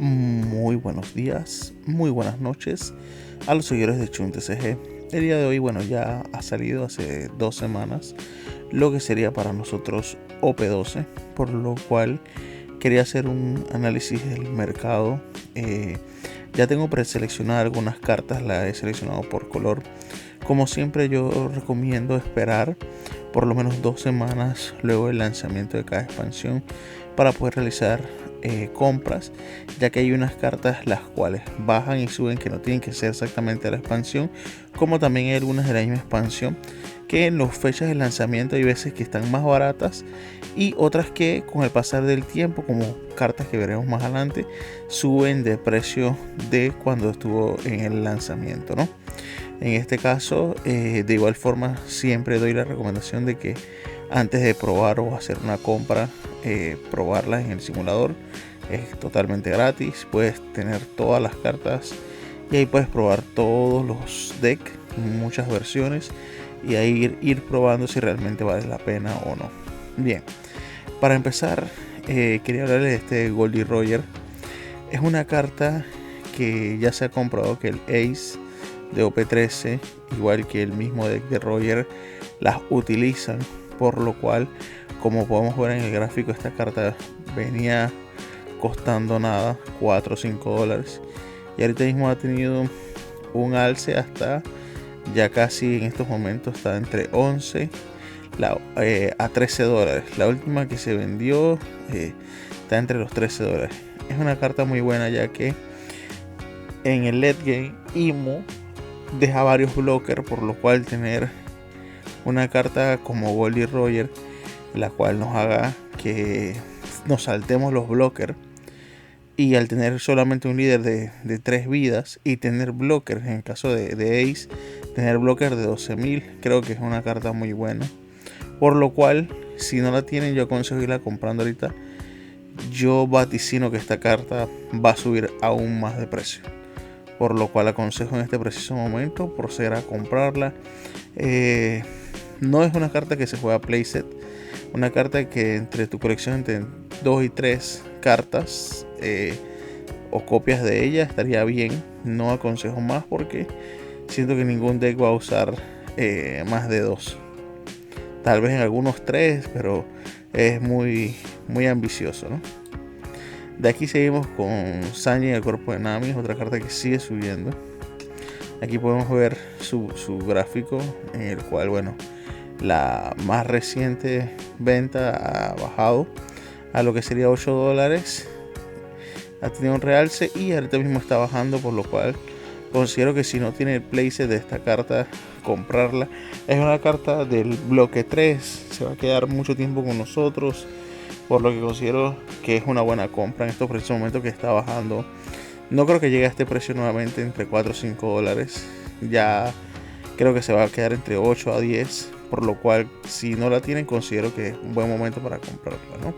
Muy buenos días, muy buenas noches a los seguidores de Chun TCG. El día de hoy, ya ha salido hace 2 semanas lo que sería para nosotros OP12, por lo cual quería hacer un análisis del mercado. Ya tengo preseleccionadas algunas cartas, las he seleccionado por color. Como siempre, yo recomiendo esperar por lo menos 2 semanas luego del lanzamiento de cada expansión para poder realizar compras, ya que hay unas cartas las cuales bajan y suben que no tienen que ser exactamente la expansión, como también hay algunas de la misma expansión que en las fechas de lanzamiento hay veces que están más baratas y otras que con el pasar del tiempo, como cartas que veremos más adelante, suben de precio de cuando estuvo en el lanzamiento, ¿no? En este caso, de igual forma, siempre doy la recomendación de que antes de probar o hacer una compra, probarlas en el simulador. Es totalmente gratis, puedes tener todas las cartas y ahí puedes probar todos los decks, muchas versiones, y ahí ir probando si realmente vale la pena o no. Bien, para empezar, quería hablarles de este Goldie Roger. Es una carta que ya se ha comprobado que el Ace de OP13, igual que el mismo deck de Roger, las utilizan, por lo cual, como podemos ver en el gráfico, esta carta venía costando nada, 4 o 5 dólares, y ahorita mismo ha tenido un alce hasta ya casi en estos momentos está entre 11 a 13 dólares. La última que se vendió está entre los 13 dólares. Es una carta muy buena, ya que en el late game IMO deja varios blockers, por lo cual tener una carta como Goldie Roger, la cual nos haga que nos saltemos los blockers, y al tener solamente un líder de 3 vidas y tener blockers, en el caso de Ace, tener blockers de 12.000, creo que es una carta muy buena. Por lo cual, si no la tienen, yo aconsejo irla comprando ahorita. Yo vaticino que esta carta va a subir aún más de precio, por lo cual aconsejo en este preciso momento proceder a comprarla. No es una carta que se juega playset, una carta que entre tu colección entre 2 y 3 cartas o copias de ella estaría bien. No aconsejo más porque siento que ningún deck va a usar más de 2, tal vez en algunos 3, pero es muy ambicioso, ¿no? De aquí seguimos con Sanji en el cuerpo de Nami, otra carta que sigue subiendo. Aquí podemos ver su gráfico, en el cual, la más reciente venta ha bajado a lo que sería 8 dólares. Ha tenido un realce y ahorita mismo está bajando, por lo cual considero que si no tiene el playset de esta carta, comprarla. Es una carta del bloque 3, se va a quedar mucho tiempo con nosotros, por lo que considero que es una buena compra en estos precios momentos que está bajando. No creo que llegue a este precio nuevamente entre 4 o 5 dólares. Ya creo que se va a quedar entre 8 a 10, por lo cual si no la tienen, considero que es un buen momento para comprarla, ¿no?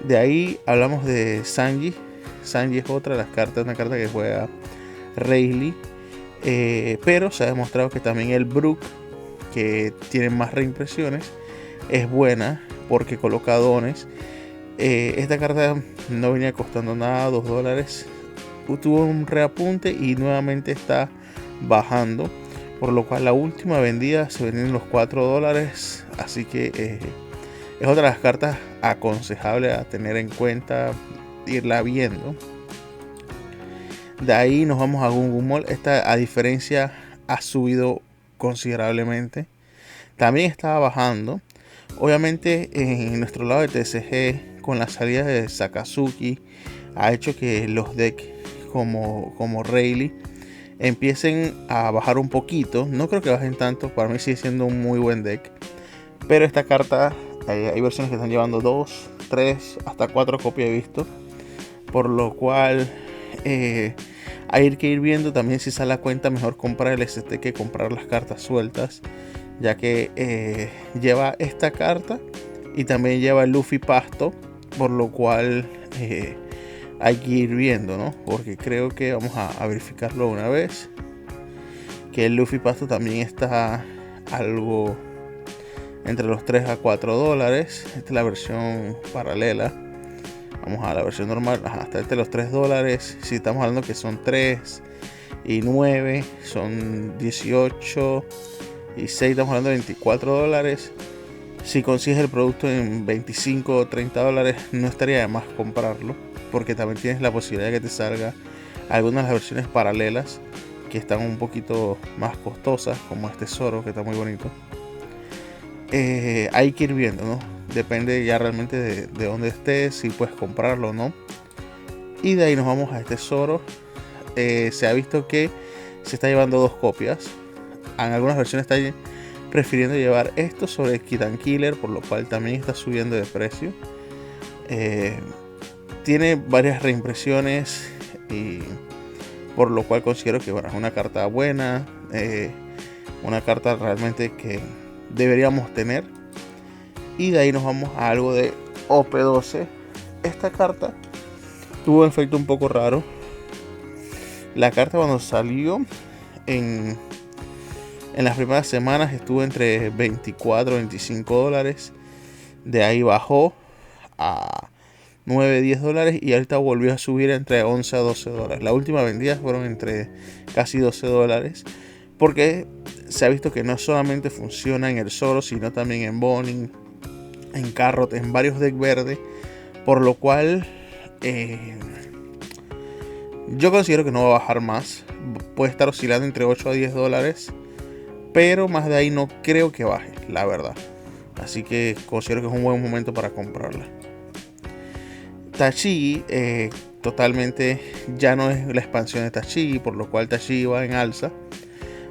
De ahí hablamos de Sanji. Sanji es otra de las cartas, una carta que juega Rayleigh, pero se ha demostrado que también el Brook, que tiene más reimpresiones, es buena porque coloca dones. Esta carta no venía costando nada, 2 dólares. Tuvo un reapunte y nuevamente está bajando, por lo cual la última vendida se vendió en los 4 dólares. Así que es otra de las cartas aconsejables a tener en cuenta, irla viendo. De ahí nos vamos a Gungumol. Esta, a diferencia, ha subido considerablemente. También estaba bajando. Obviamente en nuestro lado de TCG, con la salida de Sakazuki, ha hecho que los decks como Rayleigh empiecen a bajar un poquito. No creo que bajen tanto, para mí sigue siendo un muy buen deck. Pero esta carta, hay versiones que están llevando 2, 3, hasta 4 copias he visto. Por lo cual hay que ir viendo también si sale a cuenta mejor comprar el ST que comprar las cartas sueltas, ya que lleva esta carta y también lleva el Luffy Pasto, por lo cual hay que ir viendo, ¿no? Porque creo que vamos a verificarlo una vez, que el Luffy Pasto también está algo entre los 3 a 4 dólares. Esta es la versión paralela. Vamos a la versión normal, hasta entre los $3. Si estamos hablando que son 3 y 9, son 18 y 6, estamos hablando de $24. Si consigues el producto en 25 o $30, no estaría de más comprarlo, porque también tienes la posibilidad de que te salga algunas de las versiones paralelas que están un poquito más costosas, como este Zoro, que está muy bonito. Hay que ir viendo, ¿no? Depende ya realmente de dónde estés, si puedes comprarlo o no. Y de ahí nos vamos a este Zoro. Se ha visto que se está llevando 2 copias. En algunas versiones está prefiriendo llevar esto sobre Kitan Killer, por lo cual también está subiendo de precio. Tiene varias reimpresiones, y por lo cual considero que bueno, es una carta buena, una carta realmente que deberíamos tener. Y de ahí nos vamos a algo de OP12. Esta carta tuvo un efecto un poco raro. La carta cuando salió en las primeras semanas estuvo entre 24 y 25 dólares. De ahí bajó a 9, 10 dólares y ahorita volvió a subir entre 11 a 12 dólares. La última vendida fueron entre casi 12 dólares. Porque se ha visto que no solamente funciona en el Zoro, sino también en Bonin, en Carrot, en varios decks verdes. Por lo cual yo considero que no va a bajar más. Puede estar oscilando entre 8 a 10 dólares. Pero más de ahí no creo que baje, la verdad. Así que considero que es un buen momento para comprarla. Tashigi totalmente ya no es la expansión de Tashigi, por lo cual Tashigi va en alza.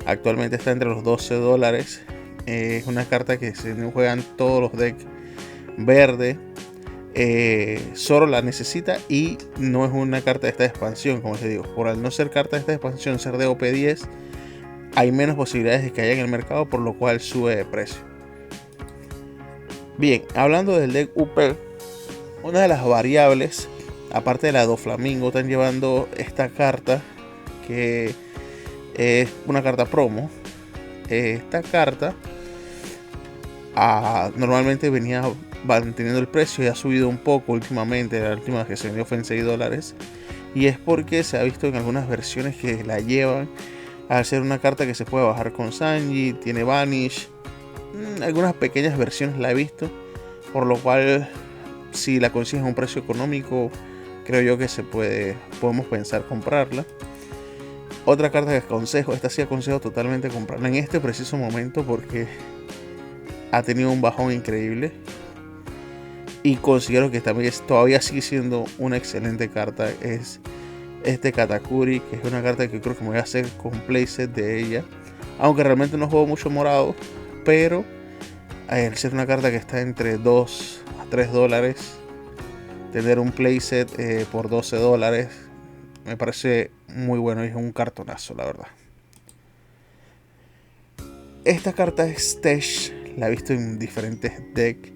Actualmente está entre los 12 dólares. Es una carta que se juegan todos los decks verde. Zoro la necesita y no es una carta de esta expansión, como les digo. Por al no ser carta de esta expansión, ser de OP10, hay menos posibilidades de que haya en el mercado, por lo cual sube de precio. Bien, hablando del deck UP, una de las variables, aparte de la Doflamingo, están llevando esta carta que es una carta promo. Esta carta normalmente venía manteniendo el precio y ha subido un poco últimamente. La última que se vendió fue en 6 dólares. Y es porque se ha visto en algunas versiones que la llevan al ser una carta que se puede bajar con Sanji, tiene Vanish. Algunas pequeñas versiones la he visto. Por lo cual, si la consigues a un precio económico, creo yo que podemos pensar comprarla. Otra carta que aconsejo, esta sí aconsejo totalmente comprarla en este preciso momento porque ha tenido un bajón increíble. Y considero que también todavía sigue siendo una excelente carta. Es este Katakuri, que es una carta que creo que me voy a hacer con playset de ella. Aunque realmente no juego mucho morado, pero al ser una carta que está entre 2 a 3 dólares, tener un playset por 12 dólares me parece muy bueno y es un cartonazo, la verdad. Esta carta es Tesh, la he visto en diferentes decks.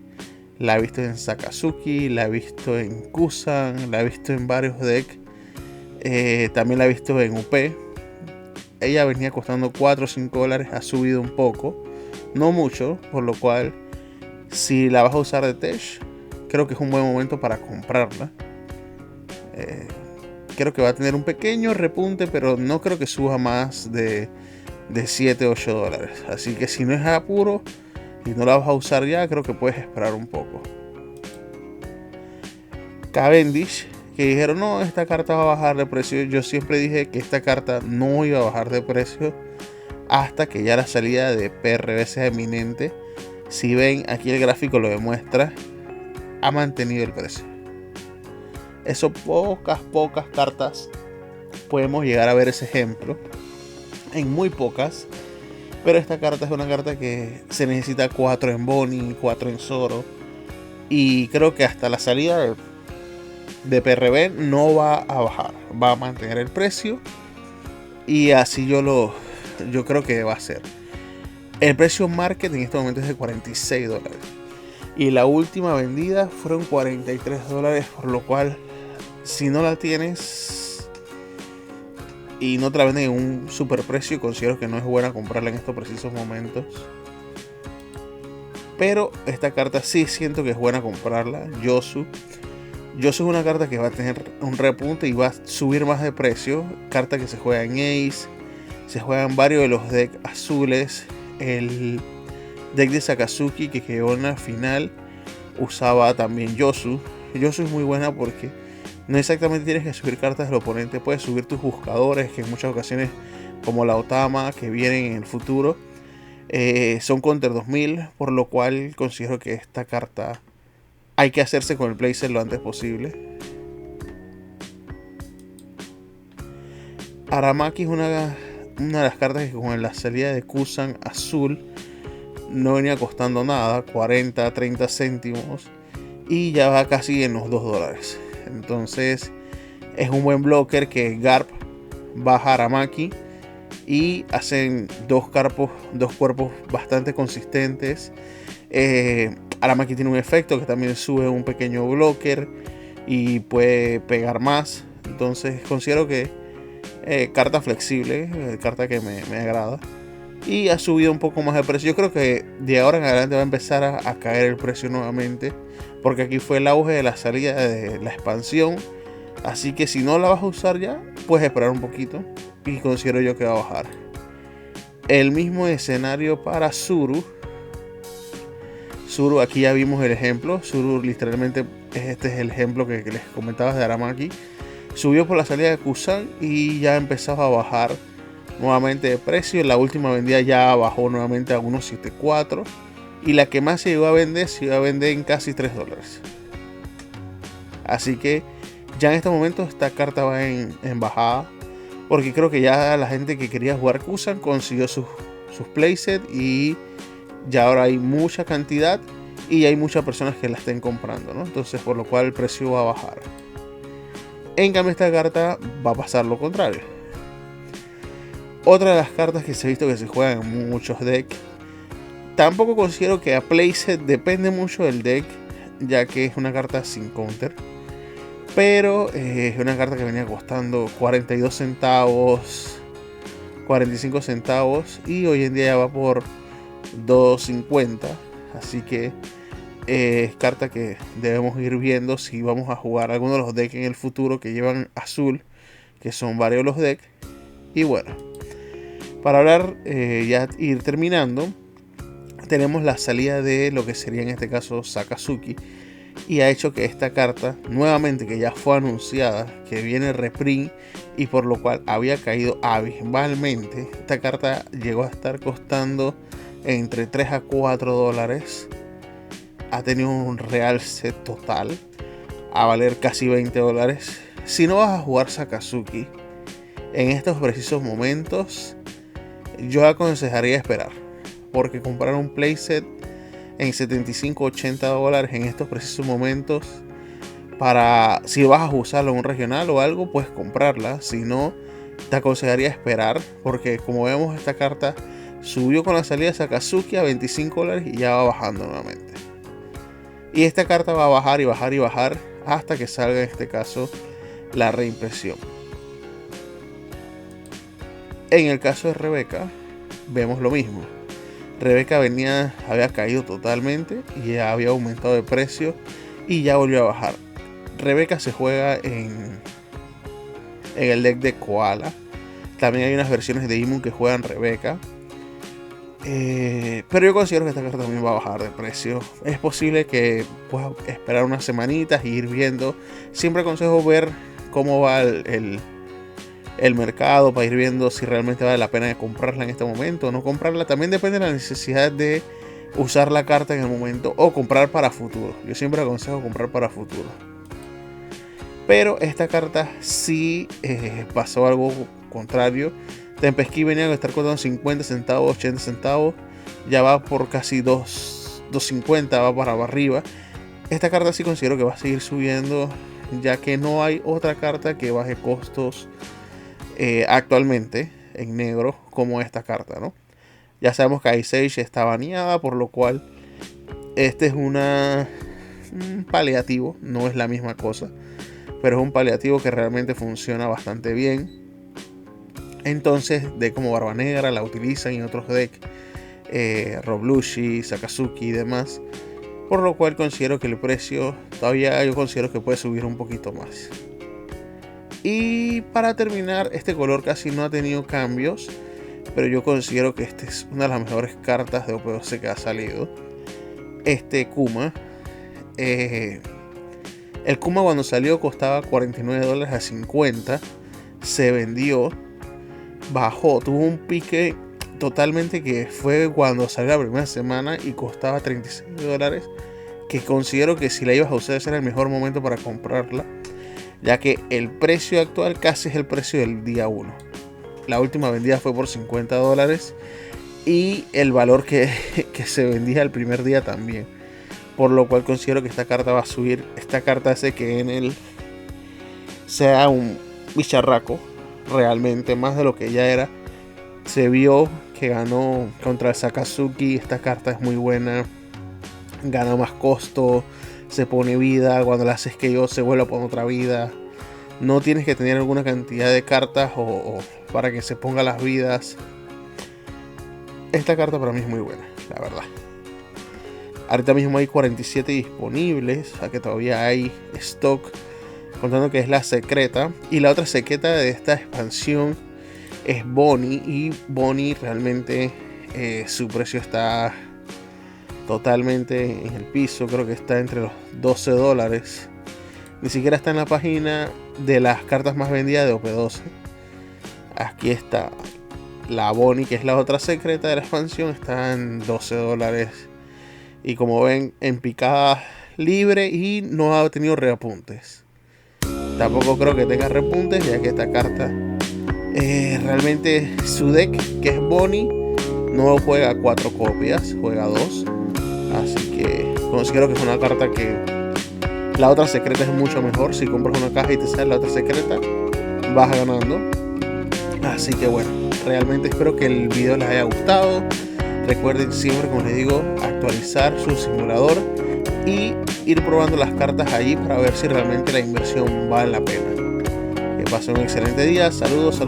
La he visto en Sakazuki, la he visto en Kusan, la he visto en varios decks. También la he visto en UP. Ella venía costando 4 o 5 dólares, ha subido un poco, no mucho, por lo cual si la vas a usar de Tesh, creo que es un buen momento para comprarla. Creo que va a tener un pequeño repunte, pero no creo que suba más de 7 o 8 dólares. Así que si no es apuro y no la vas a usar ya, creo que puedes esperar un poco. Cavendish, que dijeron no, esta carta va a bajar de precio. Yo siempre dije que esta carta no iba a bajar de precio hasta que ya la salida de PRB sea eminente. Si ven, aquí el gráfico lo demuestra, ha mantenido el precio. Eso pocas cartas podemos llegar a ver ese ejemplo. En muy pocas. Pero esta carta es una carta que se necesita 4 en Bonin, 4 en Zoro. Y creo que hasta la salida de PRB no va a bajar. Va a mantener el precio. Y así yo creo que va a ser. El precio market en este momento es de 46 dólares. Y la última vendida fueron 43 dólares. Por lo cual, si no la tienes y no te la venden en un super precio, considero que no es buena comprarla en estos precisos momentos. Pero esta carta sí siento que es buena comprarla. Yosu, Yosu es una carta que va a tener un repunte y va a subir más de precio. Carta que se juega en Ace, se juega en varios de los decks azules. El deck de Sakazuki que quedó en la final usaba también Yosu. Yosu es muy buena porque no exactamente tienes que subir cartas del oponente, puedes subir tus buscadores, que en muchas ocasiones, como la Otama, que vienen en el futuro, son Counter 2000, por lo cual considero que esta carta hay que hacerse con el playset lo antes posible. Aramaki es una de las cartas que con la salida de Kusan azul no venía costando nada, 40, 30 céntimos, y ya va casi en los $2. Entonces es un buen blocker que Garp baja Aramaki y hacen dos cuerpos bastante consistentes. Aramaki tiene un efecto que también sube un pequeño blocker y puede pegar más. Entonces considero que carta flexible, carta que me agrada. Y ha subido un poco más de precio. Yo creo que de ahora en adelante va a empezar a caer el precio nuevamente, porque aquí fue el auge de la salida de la expansión. Así que si no la vas a usar ya, puedes esperar un poquito y considero yo que va a bajar. El mismo escenario para Zuru. Zuru, aquí ya vimos el ejemplo. Zuru literalmente este es el ejemplo que les comentaba de Aramaki. Subió por la salida de Kusan y ya empezaba a bajar nuevamente de precio. La última vendida ya bajó nuevamente a 1.74 y la que más se iba a vender en casi $3. Así que ya en este momento esta carta va en bajada, porque creo que ya la gente que quería jugar Kusan consiguió sus playset y ya ahora hay mucha cantidad y hay muchas personas que la estén comprando, ¿no? Entonces por lo cual el precio va a bajar. En cambio esta carta va a pasar lo contrario. Otra de las cartas que se ha visto que se juegan en muchos decks. Tampoco considero que a playset depende mucho del deck, ya que es una carta sin counter. Pero es una carta que venía costando 42 centavos, 45 centavos y hoy en día ya va por 2.50. Así que es carta que debemos ir viendo si vamos a jugar algunos de los decks en el futuro que llevan azul, que son varios los decks. Y bueno, para hablar, ya ir terminando, tenemos la salida de lo que sería en este caso Sakazuki, y ha hecho que esta carta, nuevamente que ya fue anunciada, que viene reprint y por lo cual había caído abismalmente, esta carta llegó a estar costando entre 3 a 4 dólares, ha tenido un realce total a valer casi 20 dólares. Si no vas a jugar Sakazuki en estos precisos momentos, yo aconsejaría esperar, porque comprar un playset en 75-80 dólares en estos precisos momentos, para si vas a usarlo en un regional o algo, puedes comprarla. Si no, te aconsejaría esperar, porque como vemos esta carta subió con la salida de Sakazuki a 25 dólares y ya va bajando nuevamente. Y esta carta va a bajar y bajar y bajar hasta que salga en este caso la reimpresión. En el caso de Rebeca vemos lo mismo. Rebeca había caído totalmente y ya había aumentado de precio y ya volvió a bajar. Rebeca se juega en el deck de Koala. También hay unas versiones de Imun que juegan Rebeca. Pero yo considero que esta carta también va a bajar de precio. Es posible que puedas esperar unas semanitas y ir viendo. Siempre aconsejo ver cómo va el mercado para ir viendo si realmente vale la pena comprarla en este momento o no comprarla. También depende de la necesidad de usar la carta en el momento o comprar para futuro. Yo siempre aconsejo comprar para futuro. Pero esta carta sí pasó algo contrario. Tempesquí venía a estar costando 50 centavos, 80 centavos. Ya va por casi 2.50, va para arriba. Esta carta sí considero que va a seguir subiendo, ya que no hay otra carta que baje costos actualmente en negro como esta carta, ¿no? Ya sabemos que Ice Age está baneada, por lo cual este es un paliativo, no es la misma cosa, pero es un paliativo que realmente funciona bastante bien. Entonces, de como Barba Negra la utilizan en otros decks, Roblushi, Sakazuki y demás. por lo cual considero que el precio todavía yo considero que puede subir un poquito más. Y para terminar, este color casi no ha tenido cambios, pero yo considero que esta es una de las mejores cartas de OP12 que ha salido. Este Kuma, el Kuma cuando salió costaba $49 a 50, se vendió, bajó, tuvo un pique totalmente que fue cuando salió la primera semana y costaba $36, que considero que si la ibas a usar ese era el mejor momento para comprarla, ya que el precio actual casi es el precio del día 1. La última vendida fue por $50 y el valor que se vendía el primer día también, por lo cual considero que esta carta va a subir. Esta carta hace que en él sea un bicharraco realmente, más de lo que ya era. Se vio que ganó contra el Sakazuki. Esta carta es muy buena, gana más costo, se pone vida, cuando la haces que yo se vuelve a poner otra vida. No tienes que tener alguna cantidad de cartas o para que se ponga las vidas. Esta carta para mí es muy buena, la verdad. Ahorita mismo hay 47 disponibles, o sea que todavía hay stock, contando que es la secreta. Y la otra secreta de esta expansión es Bonnie, y Bonnie realmente su precio está totalmente en el piso. Creo que está entre los $12. Ni siquiera está en la página de las cartas más vendidas de OP12. Aquí está la Bonnie, que es la otra secreta de la expansión, está en $12. Y como ven, en picada libre y no ha tenido reapuntes. Tampoco creo que tenga repuntes, ya que esta carta realmente su deck, que es Bonnie, no juega 4 copias, juega 2. Así que considero que es una carta que la otra secreta es mucho mejor. Si compras una caja y te sale la otra secreta, vas ganando. Así que bueno, realmente espero que el video les haya gustado. Recuerden siempre, como les digo, actualizar su simulador y ir probando las cartas allí para ver si realmente la inversión vale la pena. Que pasen un excelente día. Saludos.